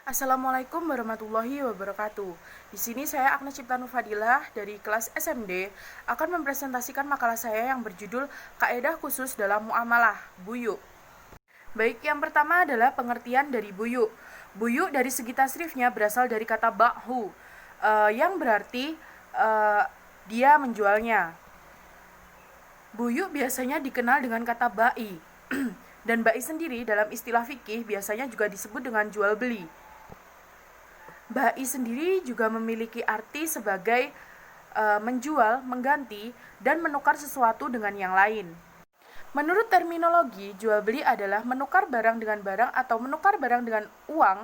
Assalamualaikum warahmatullahi wabarakatuh. Di sini saya Agnes Ciptanu Fadilah dari kelas SMD akan mempresentasikan makalah saya yang berjudul Kaidah Khusus dalam Muamalah, Buyu. Baik, yang pertama adalah pengertian dari buyu. Buyu dari segi tasrifnya berasal dari kata ba'hu, yang berarti dia menjualnya. Buyu biasanya dikenal dengan kata ba'i. Dan ba'i sendiri dalam istilah fikih biasanya juga disebut dengan jual beli. Ba'i sendiri juga memiliki arti sebagai menjual, mengganti, dan menukar sesuatu dengan yang lain. Menurut terminologi, jual beli adalah menukar barang dengan barang atau menukar barang dengan uang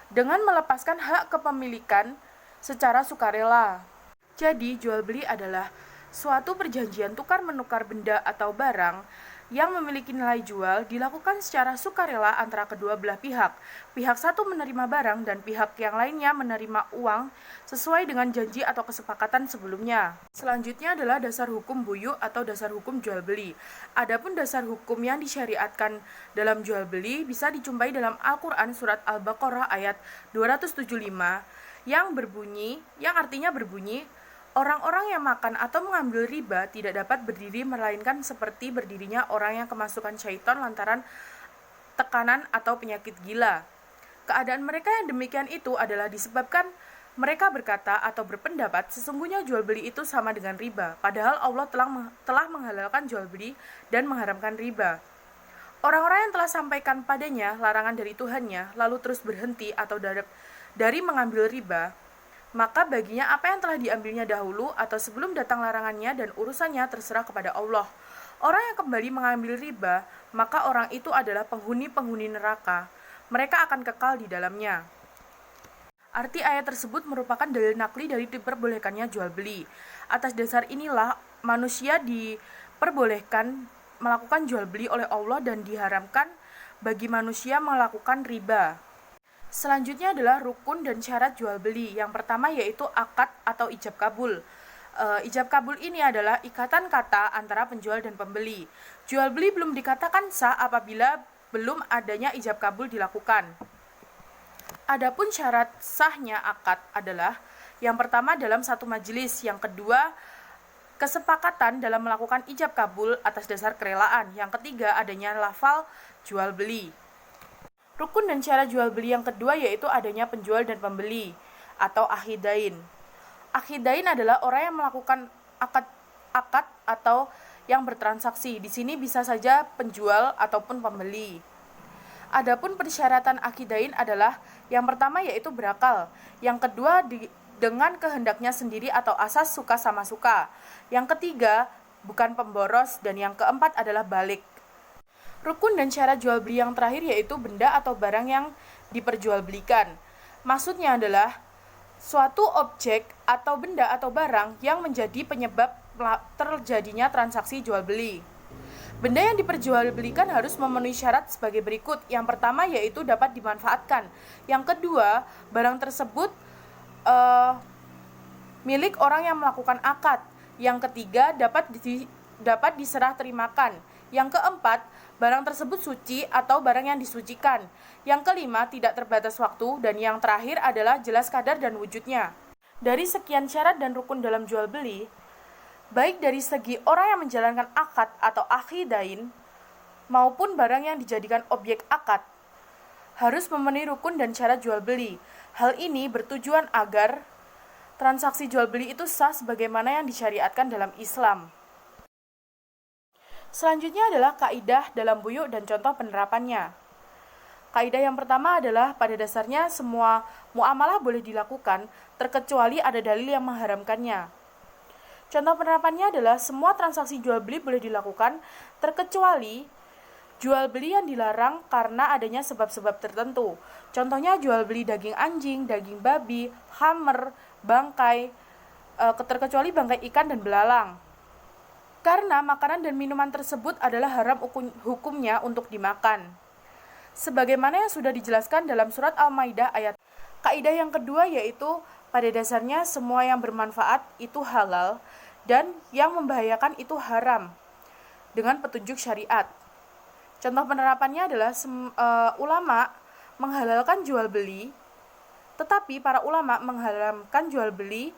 dengan melepaskan hak kepemilikan secara sukarela. Jadi, jual beli adalah suatu perjanjian tukar-menukar benda atau barang yang memiliki nilai jual dilakukan secara sukarela antara kedua belah pihak. Pihak satu menerima barang dan pihak yang lainnya menerima uang sesuai dengan janji atau kesepakatan sebelumnya. Selanjutnya adalah dasar hukum buyu atau dasar hukum jual beli. Adapun dasar hukum yang disyariatkan dalam jual beli bisa dijumpai dalam Al-Quran surat Al-Baqarah ayat 275 yang artinya berbunyi, orang-orang yang makan atau mengambil riba tidak dapat berdiri melainkan seperti berdirinya orang yang kemasukan syaitan lantaran tekanan atau penyakit gila. Keadaan mereka yang demikian itu adalah disebabkan mereka berkata atau berpendapat sesungguhnya jual beli itu sama dengan riba, padahal Allah telah menghalalkan jual beli dan mengharamkan riba. Orang-orang yang telah sampaikan padanya larangan dari Tuhannya lalu terus berhenti atau dari mengambil riba, maka baginya apa yang telah diambilnya dahulu atau sebelum datang larangannya dan urusannya terserah kepada Allah. Orang yang kembali mengambil riba, maka orang itu adalah penghuni-penghuni neraka. Mereka akan kekal di dalamnya. Arti ayat tersebut merupakan dalil nakli dari diperbolehkannya jual beli. Atas dasar inilah manusia diperbolehkan melakukan jual beli oleh Allah dan diharamkan bagi manusia melakukan riba. Selanjutnya adalah rukun dan syarat jual beli. Yang pertama yaitu akad atau ijab kabul. Ijab kabul ini adalah ikatan kata antara penjual dan pembeli. Jual beli belum dikatakan sah apabila belum adanya ijab kabul dilakukan. Adapun syarat sahnya akad adalah yang pertama dalam satu majelis, yang kedua kesepakatan dalam melakukan ijab kabul atas dasar kerelaan, yang ketiga adanya lafal jual beli. Rukun dan syarat jual beli yang kedua yaitu adanya penjual dan pembeli atau akhidain. Akhidain adalah orang yang melakukan akad atau yang bertransaksi. Di sini bisa saja penjual ataupun pembeli. Adapun persyaratan akhidain adalah yang pertama yaitu berakal, yang kedua dengan kehendaknya sendiri atau asas suka sama suka, yang ketiga bukan pemboros, dan yang keempat adalah balik. Rukun dan syarat jual beli yang terakhir yaitu benda atau barang yang diperjualbelikan. Maksudnya adalah suatu objek atau benda atau barang yang menjadi penyebab terjadinya transaksi jual beli. Benda yang diperjualbelikan harus memenuhi syarat sebagai berikut. Yang pertama yaitu dapat dimanfaatkan. Yang kedua, barang tersebut milik orang yang melakukan akad. Yang ketiga, dapat diserah terimakan. Yang keempat, barang tersebut suci atau barang yang disucikan. Yang kelima, tidak terbatas waktu. Dan yang terakhir adalah jelas kadar dan wujudnya. Dari sekian syarat dan rukun dalam jual beli, baik dari segi orang yang menjalankan akad atau akhidain, maupun barang yang dijadikan objek akad, harus memenuhi rukun dan syarat jual beli. Hal ini bertujuan agar transaksi jual beli itu sah sebagaimana yang disyariatkan dalam Islam. Selanjutnya adalah kaidah dalam buyu dan contoh penerapannya. Kaidah yang pertama adalah pada dasarnya semua muamalah boleh dilakukan terkecuali ada dalil yang mengharamkannya. Contoh penerapannya adalah semua transaksi jual beli boleh dilakukan terkecuali jual beli yang dilarang karena adanya sebab-sebab tertentu. Contohnya jual beli daging anjing, daging babi, khamr, bangkai, terkecuali bangkai ikan dan belalang. Karena makanan dan minuman tersebut adalah haram hukumnya untuk dimakan. Sebagaimana yang sudah dijelaskan dalam surat Al-Maidah ayat. Kaidah yang kedua yaitu pada dasarnya semua yang bermanfaat itu halal dan yang membahayakan itu haram dengan petunjuk syariat. Contoh penerapannya adalah ulama menghalalkan jual beli, tetapi para ulama mengharamkan jual beli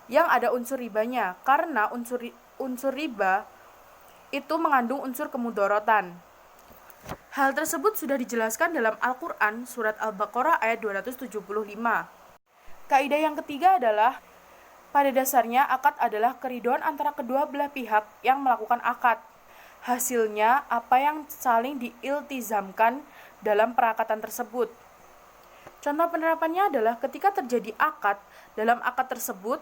yang ada unsur ribanya, karena unsur riba itu mengandung unsur kemudorotan. Hal tersebut sudah dijelaskan dalam Al-Quran surat Al-Baqarah ayat 275. Kaidah yang ketiga adalah, pada dasarnya akad adalah keriduan antara kedua belah pihak yang melakukan akad. Hasilnya apa yang saling diiltizamkan dalam perakatan tersebut. Contoh penerapannya adalah ketika terjadi akad, dalam akad tersebut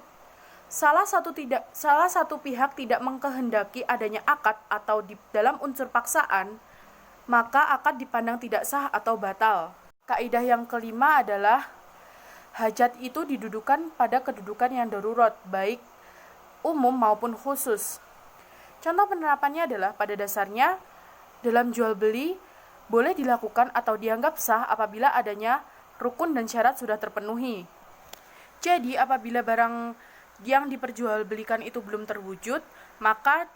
salah satu pihak tidak mengkehendaki adanya akad atau di dalam unsur paksaan, maka akad dipandang tidak sah atau batal. Kaidah yang kelima adalah hajat itu didudukan pada kedudukan yang darurat, baik umum maupun khusus. Contoh penerapannya adalah, pada dasarnya dalam jual beli boleh dilakukan atau dianggap sah apabila adanya rukun dan syarat sudah terpenuhi. Jadi apabila barang yang diperjualbelikan itu belum terwujud, maka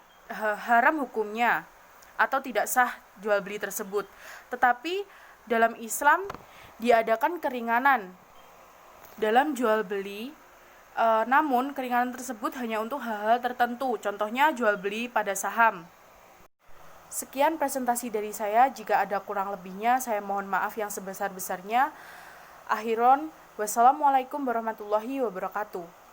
haram hukumnya atau tidak sah jual beli tersebut. Tetapi dalam Islam diadakan keringanan dalam jual beli, namun keringanan tersebut hanya untuk hal-hal tertentu, contohnya jual beli pada saham. Sekian presentasi dari saya, jika ada kurang lebihnya saya mohon maaf yang sebesar-besarnya. Akhiron, wassalamualaikum warahmatullahi wabarakatuh.